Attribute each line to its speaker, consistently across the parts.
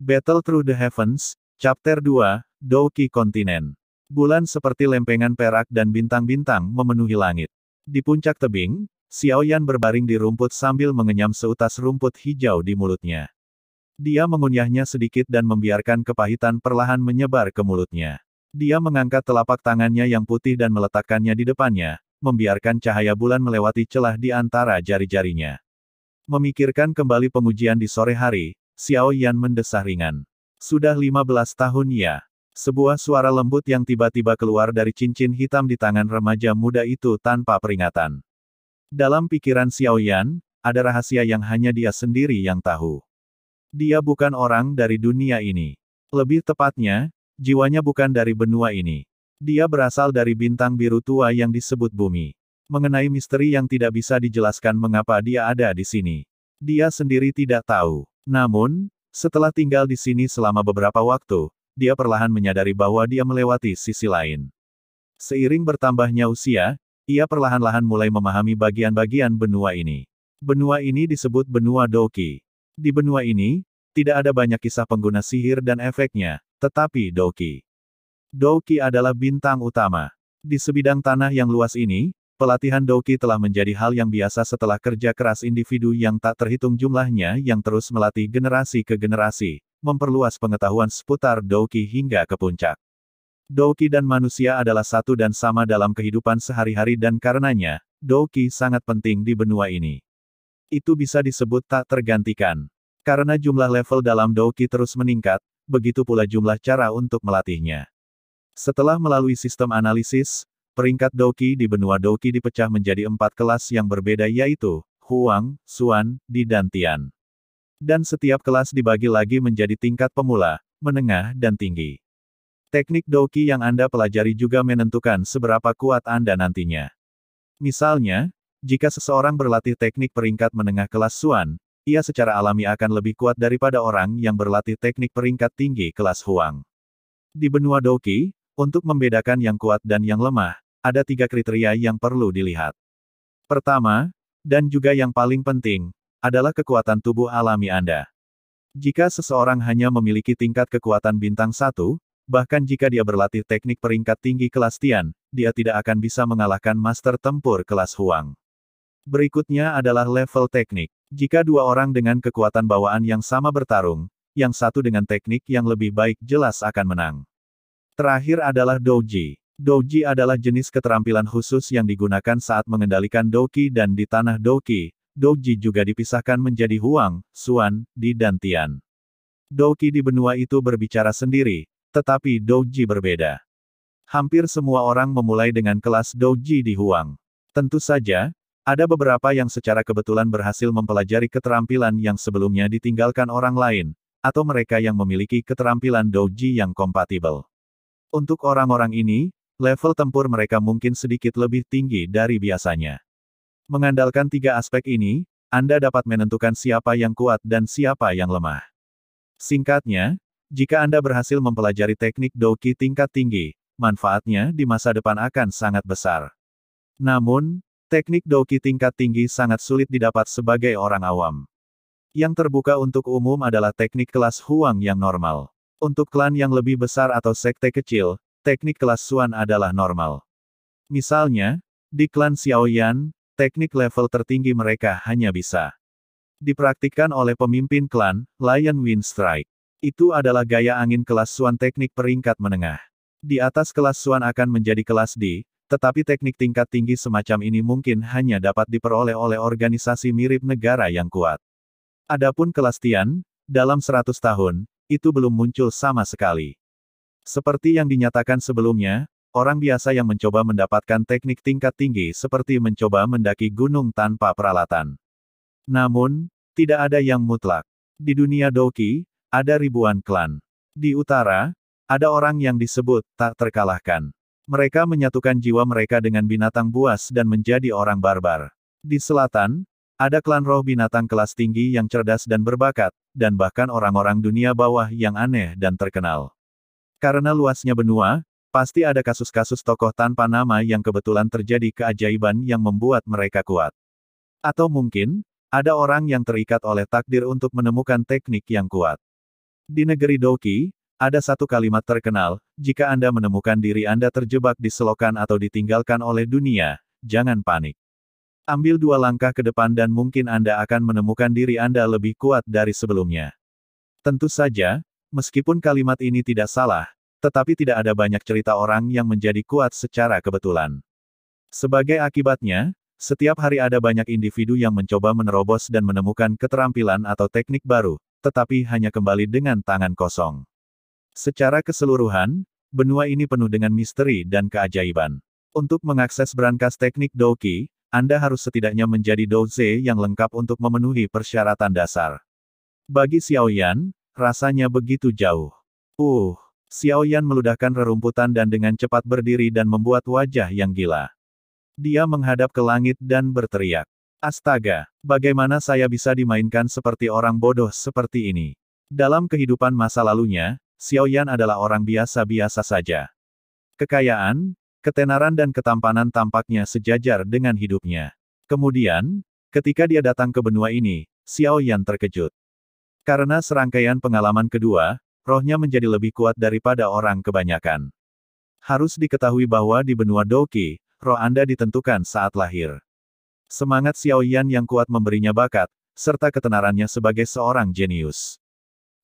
Speaker 1: Battle Through the Heavens, Chapter 2, Douki Kontinen. Bulan seperti lempengan perak dan bintang-bintang memenuhi langit. Di puncak tebing, Xiaoyan berbaring di rumput sambil mengenyam seutas rumput hijau di mulutnya. Dia mengunyahnya sedikit dan membiarkan kepahitan perlahan menyebar ke mulutnya. Dia mengangkat telapak tangannya yang putih dan meletakkannya di depannya, membiarkan cahaya bulan melewati celah di antara jari-jarinya. Memikirkan kembali pengujian di sore hari, Xiaoyan mendesah ringan. Sudah 15 tahun ya. Sebuah suara lembut yang tiba-tiba keluar dari cincin hitam di tangan remaja muda itu tanpa peringatan. Dalam pikiran Xiaoyan, ada rahasia yang hanya dia sendiri yang tahu. Dia bukan orang dari dunia ini. Lebih tepatnya, jiwanya bukan dari benua ini. Dia berasal dari bintang biru tua yang disebut bumi. Mengenai misteri yang tidak bisa dijelaskan mengapa dia ada di sini. Dia sendiri tidak tahu. Namun, setelah tinggal di sini selama beberapa waktu, dia perlahan menyadari bahwa dia melewati sisi lain. Seiring bertambahnya usia, ia perlahan-lahan mulai memahami bagian-bagian benua ini. Benua ini disebut benua Douki. Di benua ini, tidak ada banyak kisah pengguna sihir dan efeknya, tetapi Douki. Douki adalah bintang utama. Di sebidang tanah yang luas ini, pelatihan Douki telah menjadi hal yang biasa setelah kerja keras individu yang tak terhitung jumlahnya yang terus melatih generasi ke generasi, memperluas pengetahuan seputar Douki hingga ke puncak. Douki dan manusia adalah satu dan sama dalam kehidupan sehari-hari dan karenanya, Douki sangat penting di benua ini. Itu bisa disebut tak tergantikan. Karena jumlah level dalam Douki terus meningkat, begitu pula jumlah cara untuk melatihnya. Setelah melalui sistem analisis, peringkat Douki di benua Douki dipecah menjadi 4 kelas yang berbeda yaitu, Huang, Xuan, Di dan Tian. Dan setiap kelas dibagi lagi menjadi tingkat pemula, menengah dan tinggi. Teknik Douki yang Anda pelajari juga menentukan seberapa kuat Anda nantinya. Misalnya, jika seseorang berlatih teknik peringkat menengah kelas Xuan, ia secara alami akan lebih kuat daripada orang yang berlatih teknik peringkat tinggi kelas Huang. Di benua Douki, untuk membedakan yang kuat dan yang lemah, ada 3 kriteria yang perlu dilihat. Pertama, dan juga yang paling penting, adalah kekuatan tubuh alami Anda. Jika seseorang hanya memiliki tingkat kekuatan bintang 1, bahkan jika dia berlatih teknik peringkat tinggi kelas Tian, dia tidak akan bisa mengalahkan master tempur kelas Huang. Berikutnya adalah level teknik. Jika 2 orang dengan kekuatan bawaan yang sama bertarung, yang satu dengan teknik yang lebih baik jelas akan menang. Terakhir adalah Douji. Douji adalah jenis keterampilan khusus yang digunakan saat mengendalikan Douki dan di tanah Douki, Douji juga dipisahkan menjadi Huang, Xuan, Di dan Tian. Douki di benua itu berbicara sendiri, tetapi Douji berbeda. Hampir semua orang memulai dengan kelas Douji di Huang. Tentu saja, ada beberapa yang secara kebetulan berhasil mempelajari keterampilan yang sebelumnya ditinggalkan orang lain, atau mereka yang memiliki keterampilan Douji yang kompatibel. Untuk orang-orang ini, level tempur mereka mungkin sedikit lebih tinggi dari biasanya. Mengandalkan 3 aspek ini, Anda dapat menentukan siapa yang kuat dan siapa yang lemah. Singkatnya, jika Anda berhasil mempelajari teknik Douki tingkat tinggi, manfaatnya di masa depan akan sangat besar. Namun, teknik Douki tingkat tinggi sangat sulit didapat sebagai orang awam. Yang terbuka untuk umum adalah teknik kelas Huang yang normal. Untuk klan yang lebih besar atau sekte kecil, teknik kelas Xuan adalah normal. Misalnya, di klan Xiaoyan, teknik level tertinggi mereka hanya bisa dipraktikkan oleh pemimpin klan, Lion Wind Strike. Itu adalah gaya angin kelas Xuan teknik peringkat menengah. Di atas kelas Xuan akan menjadi kelas D, tetapi teknik tingkat tinggi semacam ini mungkin hanya dapat diperoleh oleh organisasi mirip negara yang kuat. Adapun kelas Tian, dalam 100 tahun, itu belum muncul sama sekali. Seperti yang dinyatakan sebelumnya, orang biasa yang mencoba mendapatkan teknik tingkat tinggi seperti mencoba mendaki gunung tanpa peralatan. Namun, tidak ada yang mutlak. Di dunia Douki, ada ribuan klan. Di utara, ada orang yang disebut tak terkalahkan. Mereka menyatukan jiwa mereka dengan binatang buas dan menjadi orang barbar. Di selatan, ada klan roh binatang kelas tinggi yang cerdas dan berbakat, dan bahkan orang-orang dunia bawah yang aneh dan terkenal. Karena luasnya benua, pasti ada kasus-kasus tokoh tanpa nama yang kebetulan terjadi keajaiban yang membuat mereka kuat. Atau mungkin, ada orang yang terikat oleh takdir untuk menemukan teknik yang kuat. Di negeri Douqi, ada satu kalimat terkenal, jika Anda menemukan diri Anda terjebak di selokan atau ditinggalkan oleh dunia, jangan panik. Ambil 2 langkah ke depan dan mungkin Anda akan menemukan diri Anda lebih kuat dari sebelumnya. Tentu saja, meskipun kalimat ini tidak salah, tetapi tidak ada banyak cerita orang yang menjadi kuat secara kebetulan. Sebagai akibatnya, setiap hari ada banyak individu yang mencoba menerobos dan menemukan keterampilan atau teknik baru, tetapi hanya kembali dengan tangan kosong. Secara keseluruhan, benua ini penuh dengan misteri dan keajaiban. Untuk mengakses brankas teknik Douqi, Anda harus setidaknya menjadi Douze yang lengkap untuk memenuhi persyaratan dasar. Bagi Xiao Yan, rasanya begitu jauh. Xiao Yan meludahkan rerumputan dan dengan cepat berdiri dan membuat wajah yang gila. Dia menghadap ke langit dan berteriak. Astaga, bagaimana saya bisa dimainkan seperti orang bodoh seperti ini? Dalam kehidupan masa lalunya, Xiao Yan adalah orang biasa-biasa saja. Kekayaan, ketenaran dan ketampanan tampaknya sejajar dengan hidupnya. Kemudian, ketika dia datang ke benua ini, Xiao Yan terkejut. Karena serangkaian pengalaman kedua, rohnya menjadi lebih kuat daripada orang kebanyakan. Harus diketahui bahwa di benua Douqi, roh Anda ditentukan saat lahir. Semangat Xiao Yan yang kuat memberinya bakat, serta ketenarannya sebagai seorang jenius.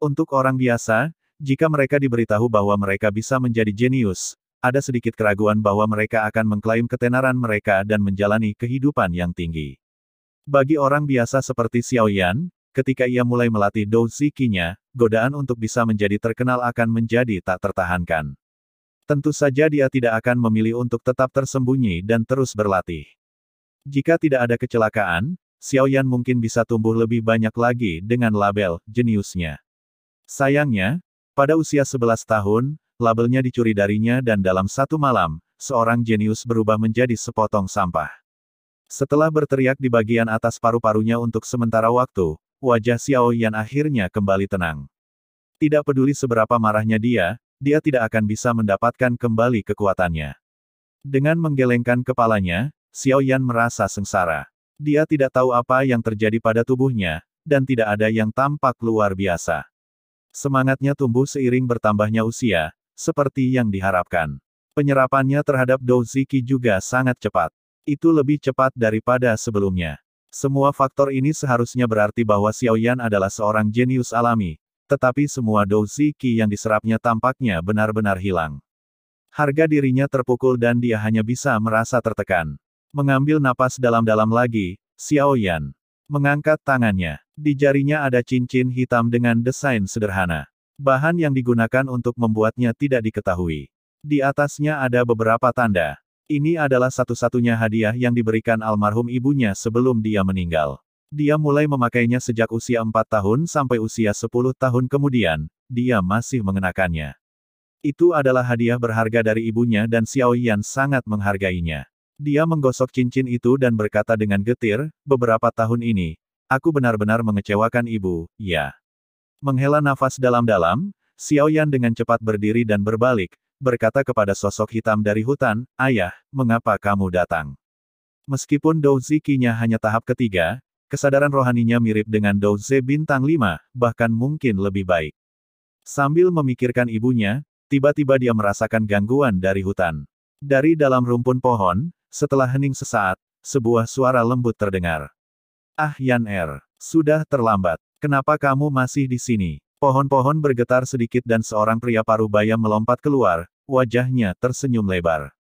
Speaker 1: Untuk orang biasa, jika mereka diberitahu bahwa mereka bisa menjadi jenius, ada sedikit keraguan bahwa mereka akan mengklaim ketenaran mereka dan menjalani kehidupan yang tinggi. Bagi orang biasa seperti Xiao Yan, ketika ia mulai melatih Douzi Qi-nya, godaan untuk bisa menjadi terkenal akan menjadi tak tertahankan. Tentu saja dia tidak akan memilih untuk tetap tersembunyi dan terus berlatih. Jika tidak ada kecelakaan, Xiao Yan mungkin bisa tumbuh lebih banyak lagi dengan label jeniusnya. Sayangnya, pada usia 11 tahun, labelnya dicuri darinya dan dalam satu malam, seorang jenius berubah menjadi sepotong sampah. Setelah berteriak di bagian atas paru-parunya untuk sementara waktu, wajah Xiao Yan akhirnya kembali tenang. Tidak peduli seberapa marahnya dia tidak akan bisa mendapatkan kembali kekuatannya. Dengan menggelengkan kepalanya, Xiao Yan merasa sengsara. Dia tidak tahu apa yang terjadi pada tubuhnya, dan tidak ada yang tampak luar biasa. Semangatnya tumbuh seiring bertambahnya usia, seperti yang diharapkan. Penyerapannya terhadap Douzi Qi juga sangat cepat. Itu lebih cepat daripada sebelumnya. Semua faktor ini seharusnya berarti bahwa Xiao Yan adalah seorang jenius alami, tetapi semua Douzi Qi yang diserapnya tampaknya benar-benar hilang. Harga dirinya terpukul dan dia hanya bisa merasa tertekan. Mengambil napas dalam-dalam lagi, Xiao Yan mengangkat tangannya. Di jarinya ada cincin hitam dengan desain sederhana. Bahan yang digunakan untuk membuatnya tidak diketahui. Di atasnya ada beberapa tanda. Ini adalah satu-satunya hadiah yang diberikan almarhum ibunya sebelum dia meninggal. Dia mulai memakainya sejak usia 4 tahun sampai usia 10 tahun kemudian, dia masih mengenakannya. Itu adalah hadiah berharga dari ibunya dan Xiao Yan sangat menghargainya. Dia menggosok cincin itu dan berkata dengan getir, beberapa tahun ini, aku benar-benar mengecewakan ibu, ya. Menghela nafas dalam-dalam, Xiao Yan dengan cepat berdiri dan berbalik, berkata kepada sosok hitam dari hutan, ayah, mengapa kamu datang? Meskipun Douzi Qi-nya hanya tahap ketiga, kesadaran rohaninya mirip dengan Douze bintang 5, bahkan mungkin lebih baik. Sambil memikirkan ibunya, tiba-tiba dia merasakan gangguan dari hutan. Dari dalam rumpun pohon, setelah hening sesaat, sebuah suara lembut terdengar. Ah Yan sudah terlambat. Kenapa kamu masih di sini? Pohon-pohon bergetar sedikit dan seorang pria parubaya melompat keluar, wajahnya tersenyum lebar.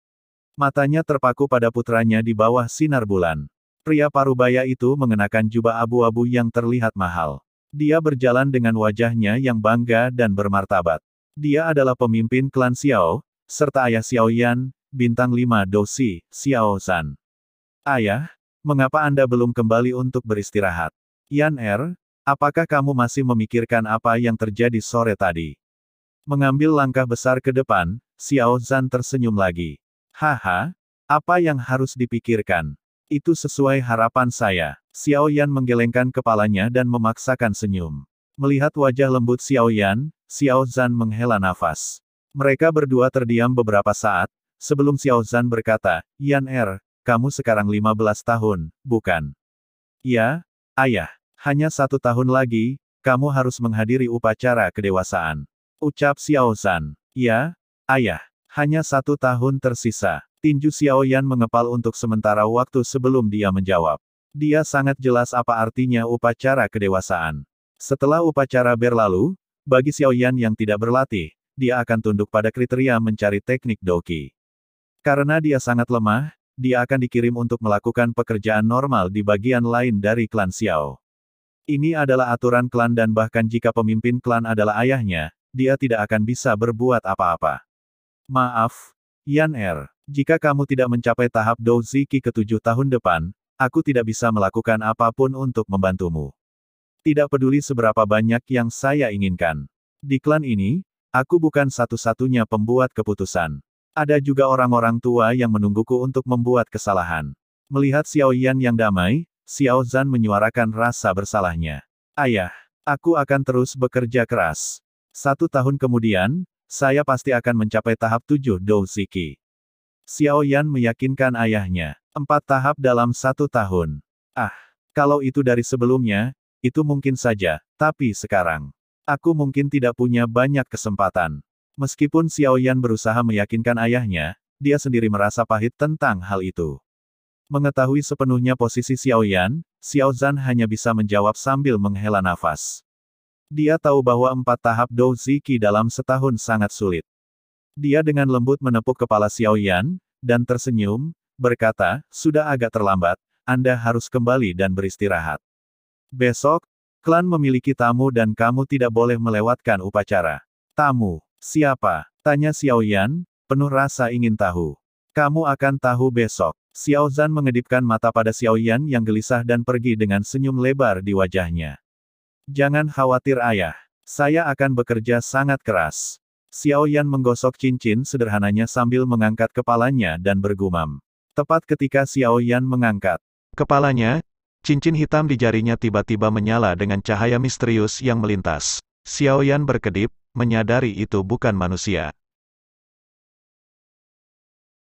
Speaker 1: Matanya terpaku pada putranya di bawah sinar bulan. Pria parubaya itu mengenakan jubah abu-abu yang terlihat mahal. Dia berjalan dengan wajahnya yang bangga dan bermartabat. Dia adalah pemimpin klan Xiao, serta ayah Xiao Yan, bintang 5 Douzi, Xiao Zhan. Ayah, mengapa Anda belum kembali untuk beristirahat? Yan apakah kamu masih memikirkan apa yang terjadi sore tadi? Mengambil langkah besar ke depan, Xiao Zhan tersenyum lagi. Haha, apa yang harus dipikirkan? Itu sesuai harapan saya. Xiao Yan menggelengkan kepalanya dan memaksakan senyum. Melihat wajah lembut Xiao Yan, Xiao Zhan menghela nafas. Mereka berdua terdiam beberapa saat, sebelum Xiao Zhan berkata, Yan kamu sekarang 15 tahun, bukan? Ya, ayah. Hanya 1 tahun lagi, kamu harus menghadiri upacara kedewasaan. Ucap Xiao Zhan. Ya, ayah. Hanya 1 tahun tersisa. Tinju Xiaoyan mengepal untuk sementara waktu sebelum dia menjawab. Dia sangat jelas apa artinya upacara kedewasaan. Setelah upacara berlalu, bagi Xiaoyan yang tidak berlatih, dia akan tunduk pada kriteria mencari teknik Doqi. Karena dia sangat lemah, dia akan dikirim untuk melakukan pekerjaan normal di bagian lain dari klan Xiao. Ini adalah aturan klan dan bahkan jika pemimpin klan adalah ayahnya, dia tidak akan bisa berbuat apa-apa. Maaf, Yan Er. Jika kamu tidak mencapai tahap Dou Ziki ke-7 tahun depan, aku tidak bisa melakukan apapun untuk membantumu. Tidak peduli seberapa banyak yang saya inginkan. Di klan ini, aku bukan satu-satunya pembuat keputusan. Ada juga orang-orang tua yang menungguku untuk membuat kesalahan. Melihat Xiao Yan yang damai, Xiao Zhan menyuarakan rasa bersalahnya. Ayah, aku akan terus bekerja keras. 1 tahun kemudian, saya pasti akan mencapai tahap 7 Dou Ziki. Xiao Yan meyakinkan ayahnya. 4 tahap dalam 1 tahun. Ah, kalau itu dari sebelumnya, itu mungkin saja, tapi sekarang, aku mungkin tidak punya banyak kesempatan. Meskipun Xiao Yan berusaha meyakinkan ayahnya, dia sendiri merasa pahit tentang hal itu. Mengetahui sepenuhnya posisi Xiao Yan, Xiao Zhan hanya bisa menjawab sambil menghela nafas. Dia tahu bahwa 4 tahap Dou Ziki dalam setahun sangat sulit. Dia dengan lembut menepuk kepala Xiao Yan, dan tersenyum, berkata, sudah agak terlambat, Anda harus kembali dan beristirahat. Besok, klan memiliki tamu dan kamu tidak boleh melewatkan upacara. Tamu, siapa? Tanya Xiao Yan, penuh rasa ingin tahu. Kamu akan tahu besok. Xiao Zhan mengedipkan mata pada Xiao Yan yang gelisah dan pergi dengan senyum lebar di wajahnya. Jangan khawatir ayah. Saya akan bekerja sangat keras. Xiao Yan menggosok cincin sederhananya sambil mengangkat kepalanya dan bergumam. Tepat ketika Xiao Yan mengangkat kepalanya, cincin hitam di jarinya tiba-tiba menyala dengan cahaya misterius yang melintas. Xiao Yan berkedip, menyadari itu bukan manusia.